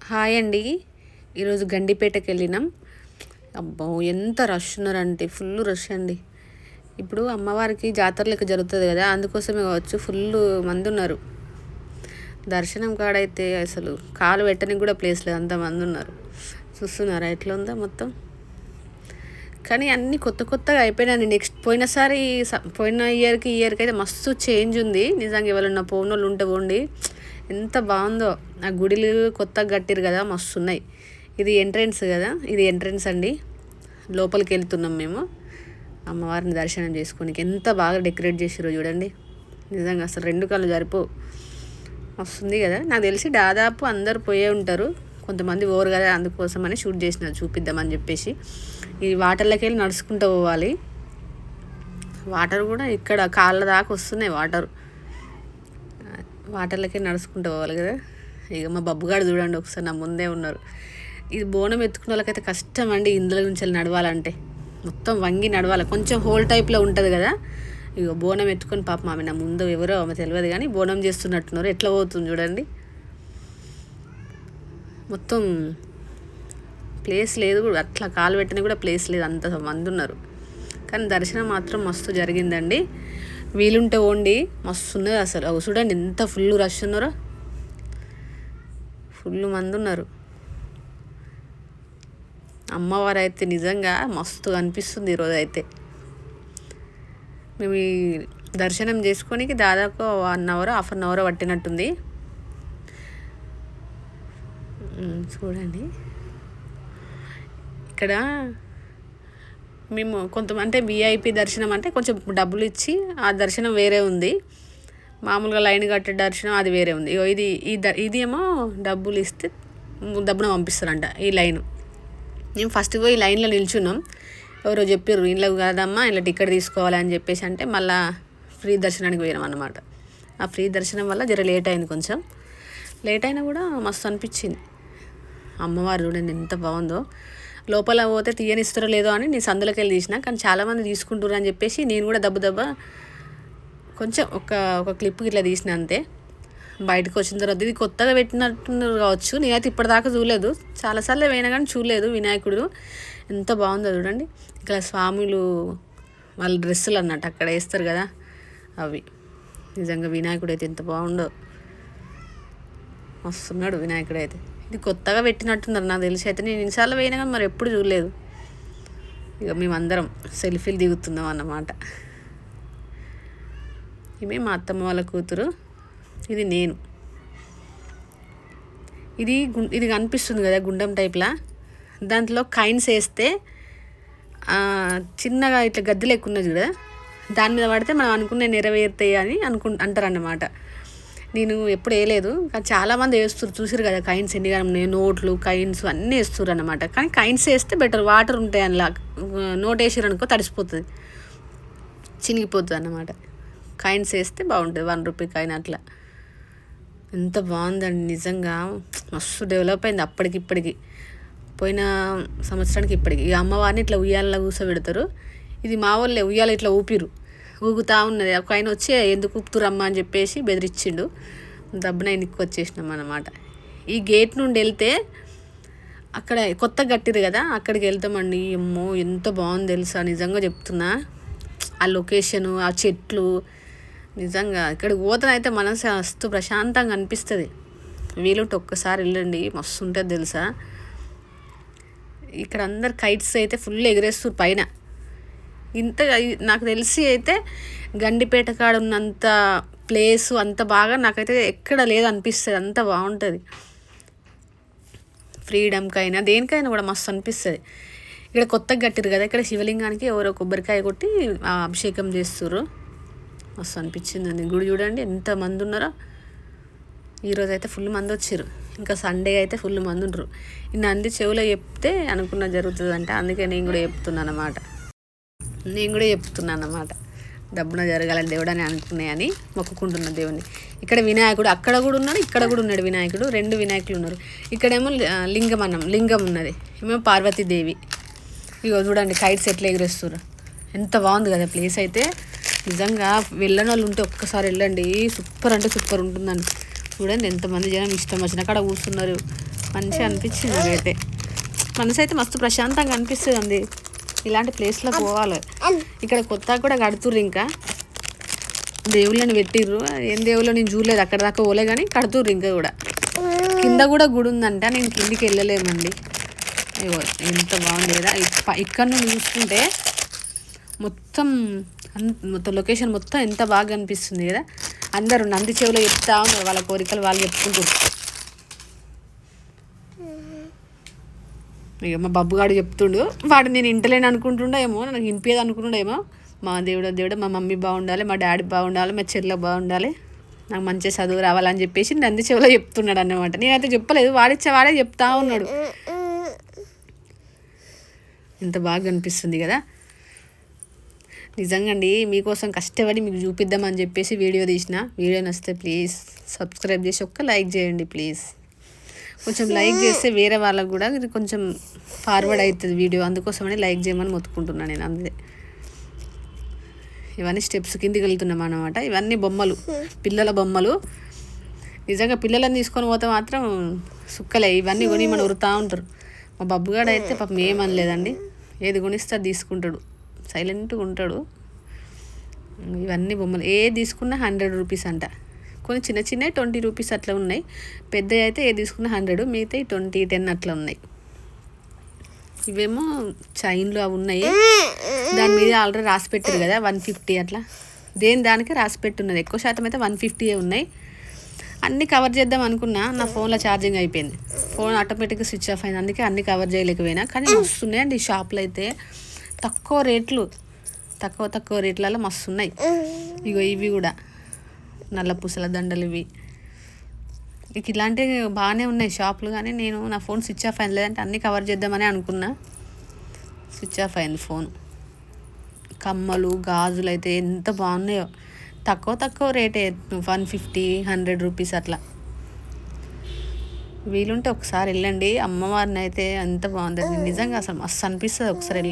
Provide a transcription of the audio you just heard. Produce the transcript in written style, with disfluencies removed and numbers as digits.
Hi అండి. ఈరోజు గండిపేటకి వెళ్ళినాం. అబ్బో ఎంత రష్ ఉన్నారంటే ఫుల్ రష్ అండి. ఇప్పుడు అమ్మవారికి జాతర లెక్క జరుగుతుంది కదా, అందుకోసమే కావచ్చు ఫుల్ మంది ఉన్నారు. దర్శనం కాడైతే అసలు కాలు పెట్టడానికి కూడా ప్లేస్ లేదు, అంతమంది ఉన్నారు. చూస్తున్నారా ఎట్లా ఉందో మొత్తం. కానీ అన్నీ కొత్త కొత్తగా అయిపోయినాయి. నెక్స్ట్ పోయిన ఇయర్కి అయితే మస్తు చేంజ్ ఉంది. నిజంగా ఎవరన్నా పోనోళ్ళు ఉంటే పోండి, ఎంత బాగుందో. ఆ గుడిలు కొత్తగా కట్టిరు కదా, మస్తు ఉన్నాయి. ఇది ఎంట్రెన్స్ అండి. లోపలికి వెళ్తున్నాం మేము అమ్మవారిని దర్శనం చేసుకోనికి. ఎంత బాగా డెకరేట్ చేసిరో చూడండి. నిజంగా అసలు రెండు కళ్ళు సరిపో, వస్తుంది కదా. నాకు తెలిసి దాదాపు అందరు పోయే ఉంటారు, కొంతమంది పోరు కదా, అందుకోసమని షూట్ చేసిన చూపిద్దామని చెప్పేసి. ఈ వాటర్లోకి వెళ్ళి నడుచుకుంటూ పోవాలి. వాటర్ కూడా ఇక్కడ కాళ్ళ దాకా వస్తున్నాయి. వాటర్లకే నడుచుకుంటూ పోవాలి కదా. ఇక మా బబ్బుగాడు చూడండి ఒకసారి నా ముందే ఉన్నారు. ఇది బోనం ఎత్తుకున్న వాళ్ళకైతే కష్టం అండి, ఇందులో నుంచి నడవాలంటే మొత్తం వంగి నడవాలి. కొంచెం హోల్ టైప్లో ఉంటుంది కదా. ఇక బోనం ఎత్తుకొని పాపం ఆమె నా ముందు ఎవరో ఆమె తెలియదు కానీ బోనం చేస్తున్నట్టున్నారు. ఎట్లా పోతుంది చూడండి. మొత్తం ప్లేస్ లేదు కూడా, అట్లా కాలు పెట్టిన కూడా ప్లేస్ లేదు, అంత మంది ఉన్నారు. కానీ దర్శనం మాత్రం మస్తు జరిగిందండి. వీలుంటే ఓండి, మస్తు ఉన్నది అసలు. చూడండి ఎంత ఫుల్ రష్ ఉన్నారో, ఫుల్ మంది ఉన్నారు. అమ్మవారు అయితే నిజంగా మస్తు అనిపిస్తుంది ఈరోజు అయితే. మేము ఈ దర్శనం చేసుకోనికి దాదాపు 1 అవర్ హాఫ్ అన్ అవర్ పట్టినట్టుంది. చూడండి ఇక్కడ మేము అంటే విఐపి దర్శనం అంటే కొంచెం డబ్బులు ఇచ్చి ఆ దర్శనం వేరే ఉంది. మామూలుగా లైన్ కట్టే దర్శనం అది వేరే ఉంది. ఇది ఏమో డబ్బులు ఇస్తే డబ్బున పంపిస్తారంట. ఈ లైను మేము ఫస్ట్ పోయి ఈ లైన్లో నిల్చున్నాం. ఎవరో చెప్పారు ఇంట్లో కాదమ్మా ఇలా టికెట్ తీసుకోవాలని చెప్పేసి, అంటే మళ్ళీ ఫ్రీ దర్శనానికి పోయినాం అన్నమాట. ఆ ఫ్రీ దర్శనం వల్ల జర లేట్ అయింది, కొంచెం లేట్ అయినా కూడా మస్తు అనిపించింది. అమ్మవారు చూడండి ఎంత బాగుందో. లోపల పోతే తీయనిస్తారో లేదో అని నేను సందులోకి వెళ్ళి తీసిన, కానీ చాలామంది తీసుకుంటారు అని చెప్పేసి నేను కూడా దెబ్బ కొంచెం ఒక క్లిప్ ఇట్లా తీసిన అంతే. బయటకు వచ్చిన తర్వాత ఇది కొత్తగా పెట్టినట్టున్నారు కావచ్చు, నేనైతే ఇప్పటిదాకా చూడలేదు. చాలాసార్లు పోయినా కానీ చూడలేదు. వినాయకుడు ఎంత బాగుందో చూడండి. ఇక్కడ స్వాములు వాళ్ళ డ్రెస్సులు అన్నట్టు అక్కడ వేస్తారు కదా, అవి. నిజంగా వినాయకుడు అయితే ఎంత బాగుండో, వస్తున్నాడు వినాయకుడు అయితే. ఇది కొత్తగా పెట్టినట్టున్నారు నాకు తెలిసి. అయితే నేను ఇన్నిసార్లు పోయినా కానీ మరి ఎప్పుడు చూడలేదు. ఇక మేమందరం సెల్ఫీలు దిగుతున్నాం అన్నమాట. ఈమె మా అత్తమ్మ వాళ్ళ కూతురు, ఇది నేను. ఇది కనిపిస్తుంది కదా గుండం టైప్లా, దాంట్లో కైన్స్ వేస్తే చిన్నగా ఇట్లా గద్దెలు ఎక్కువ ఉన్నది కదా, దాని మీద పడితే మనం అనుకునే నెరవేరుతాయి అని అంటారన్నమాట. నేను ఎప్పుడు వేయలేదు, కానీ చాలామంది వేస్తారు. చూసారు కదా కైన్స్ ఎన్ని ఉన్నాయి, నోట్లు కైన్స్ అన్నీ వేస్తారు అన్నమాట. కానీ కైన్స్ వేస్తే బెటర్, వాటర్ ఉంటాయి అందులో. నోట్ వేసారు అనుకో తడిసిపోతుంది, చినిగిపోతుంది అన్నమాట. కాయిన్స్ వేస్తే బాగుంటుంది, 1 రూపీ కాయిన్ అట్లా. ఎంత బాగుందండి నిజంగా. మస్తు డెవలప్ అయింది అప్పటికిప్పటికి, పోయిన సంవత్సరానికి ఇప్పటికి. ఈ అమ్మవారిని ఇట్లా ఉయ్యాలలో కూర్చోబెడతారు. ఇది మా వాళ్ళే ఉయ్యాల ఇట్లా ఊగుతూ ఉన్నది. ఒక ఆయన వచ్చి ఎందుకు ఊపుతురమ్మా అని చెప్పేసి బెదిరించిండు. దబ్బున ఎన్నికి వచ్చేసినాం అన్నమాట. ఈ గేట్ నుండి వెళ్తే అక్కడ కొత్తగా కట్టిరు కదా, అక్కడికి వెళ్తామండి. అమ్మో ఎంత బాగుంది తెలుసా, నిజంగా చెప్తున్నా. ఆ లొకేషను, ఆ చెట్లు, నిజంగా ఇక్కడికి పోతనైతే మనసు మస్తు ప్రశాంతంగా అనిపిస్తుంది. వీలుంటే ఒక్కసారి వెళ్ళండి, మస్తు ఉంటుంది తెలుసా. ఇక్కడ అందరు కైట్స్ అయితే ఫుల్ ఎగరేస్తారు పైన. ఇంత నాకు తెలిసి అయితే గండిపేట కాడ ఉన్నంత ప్లేసు అంత బాగా నాకైతే ఎక్కడ లేదనిపిస్తుంది, అంత బాగుంటుంది. ఫ్రీడమ్కైనా దేనికైనా కూడా మస్తు అనిపిస్తుంది. ఇక్కడ కొత్తగా కట్టిరు కదా, ఇక్కడ శివలింగానికి ఎవరో కొబ్బరికాయ కొట్టి అభిషేకం చేస్తుర్రు. మస్తు అనిపించింది. గుడి చూడండి ఎంత మంది ఉన్నారో. ఈరోజు అయితే ఫుల్ మంది వచ్చారు, ఇంకా సండే అయితే ఫుల్ మంది ఉంటారు. ఈ నంది చెవులో చెప్తే అనుకున్న జరుగుతుందంట, అందుకే నేను కూడా చెప్తున్నాను అన్నమాట. డబ్బున జరగాలని దేవుడు అని అనుకున్నాయని మొక్కుకుంటున్న దేవుని. ఇక్కడ వినాయకుడు అక్కడ కూడా ఉన్నాడు, ఇక్కడ కూడా ఉన్నాడు వినాయకుడు. 2 వినాయకులు ఉన్నారు. ఇక్కడేమో లింగం ఉన్నది, ఏమో పార్వతీదేవి. ఇగో చూడండి కైట్స్ ఎట్లా ఎగురేస్తున్నారు. ఎంత బాగుంది కదా ప్లేస్ అయితే. నిజంగా వెళ్ళని వాళ్ళు ఉంటే ఒక్కసారి వెళ్ళండి, సూపర్ అంటే సూపర్ ఉంటుందండి. చూడండి ఎంతమంది జనం ఇష్టం వచ్చిన కాడ కూర్చున్నారు. మంచిగా అనిపించింది నాకైతే. మనసు అయితే మస్తు ప్రశాంతంగా అనిపిస్తుంది అండి. ఇలాంటి ప్లేస్లో పోవాలి. ఇక్కడ కొత్తగా కూడా కడుతుర్రు, ఇంకా దేవుళ్ళని పెట్టిర్రు. ఏం దేవుళ్ళు నేను చూడలేదు, అక్కడ దాకా పోలే కానీ కడుతుర్రు ఇంకా కూడా. కింద కూడా గుడి ఉందంట, నేను కిందికి వెళ్ళలేమండి. అయ్యో ఎంత బాగుంది కదా. ఇక్కడ నుండి చూసుకుంటే మొత్తం లొకేషన్ మొత్తం ఎంత బాగా అనిపిస్తుంది కదా. అందరూ నంది చెవులో చెప్తా ఉన్నారు వాళ్ళ కోరికలు వాళ్ళు చెప్పుకుంటారు. ఇక మా బబ్బుగాడు చెప్తుండు, వాడు నేను ఇంటలేను అనుకుంటుండో ఏమో, నాకు వినిపించదు అనుకుంటుండో ఏమో. మా దేవుడు మా మమ్మీ బాగుండాలి, మా డాడీ బాగుండాలి, మా చెల్లె బాగుండాలి, నాకు మంచి చదువు రావాలని చెప్పేసి నంది చెవిలో చెప్తున్నాడు అన్నమాట. నేనైతే చెప్పలేదు, వాడే చెప్తా ఉన్నాడు. ఎంత బాగా అనిపిస్తుంది కదా. నిజంగా అండి, మీకోసం కష్టపడి మీకు చూపిద్దామని చెప్పేసి వీడియో తీసిన. వీడియో నచ్చితే ప్లీజ్ సబ్స్క్రైబ్ చేసి ఒక్క లైక్ చేయండి ప్లీజ్. కొంచెం లైక్ చేస్తే వేరే వాళ్ళకు కూడా ఇది కొంచెం ఫార్వర్డ్ అవుతుంది వీడియో, అందుకోసమని లైక్ చేయమని మొత్తుకుంటున్నాను నేను. అంతే. ఇవన్నీ స్టెప్స్ కిందికి వెళ్తున్నాం అన్నమాట. ఇవన్నీ బొమ్మలు, పిల్లల బొమ్మలు. నిజంగా పిల్లలని తీసుకొని పోతే మాత్రం సుక్కలే. ఇవన్నీ కొని మనం ఉరుతా ఉంటారు. మా బబ్బుగాడు అయితే పాపం ఏమనలేదండి, ఏది కొనిస్తే అది తీసుకుంటాడు, సైలెంట్గా ఉంటాడు. ఇవన్నీ బొమ్మలు ఏది తీసుకున్నా 100 రూపీస్ అంట. కొన్ని చిన్న చిన్నవి 20 రూపీస్ అట్లా ఉన్నాయి. పెద్దవి అయితే ఏది తీసుకున్నా 100, మిగతా 20, 10 అట్లా ఉన్నాయి. ఇవేమో చైన్లు అవి ఉన్నాయి. దాని మీద ఆల్రెడీ రాసి పెట్టారు కదా 150 అట్లా. దానికి రాసి పెట్టున్నది. ఎక్కువ శాతం అయితే 150 ఉన్నాయి. అన్నీ కవర్ చేద్దాం అనుకున్నా, నా ఫోన్లో ఛార్జింగ్ అయిపోయింది. ఫోన్ ఆటోమేటిక్గా స్విచ్ ఆఫ్ అయింది, అందుకే అన్నీ కవర్ చేయలేకపోయినా. కానీ వస్తున్నాయండి ఈ షాప్లో అయితే. తక్కువ రేట్లలో మస్తు ఉన్నాయి. ఇగో ఇవి కూడా నల్ల పూసల దండలు, ఇవి ఇలాంటివి బాగానే ఉన్నాయి షాపులు. కానీ నేను నా ఫోన్ స్విచ్ ఆఫ్ అయింది, లేదంటే అన్నీ కవర్ చేద్దామని అనుకున్నా, స్విచ్ ఆఫ్ అయింది ఫోన్. కమ్మలు, గాజులు అయితే ఎంత బాగున్నాయో. తక్కువ రేటే, 150, 100 రూపీస్ అట్లా. వీలుంటే ఒకసారి వెళ్ళండి. అమ్మవారిని అయితే ఎంత బాగుంటుంది నిజంగా, అసలు మస్తు అనిపిస్తుంది ఒకసారి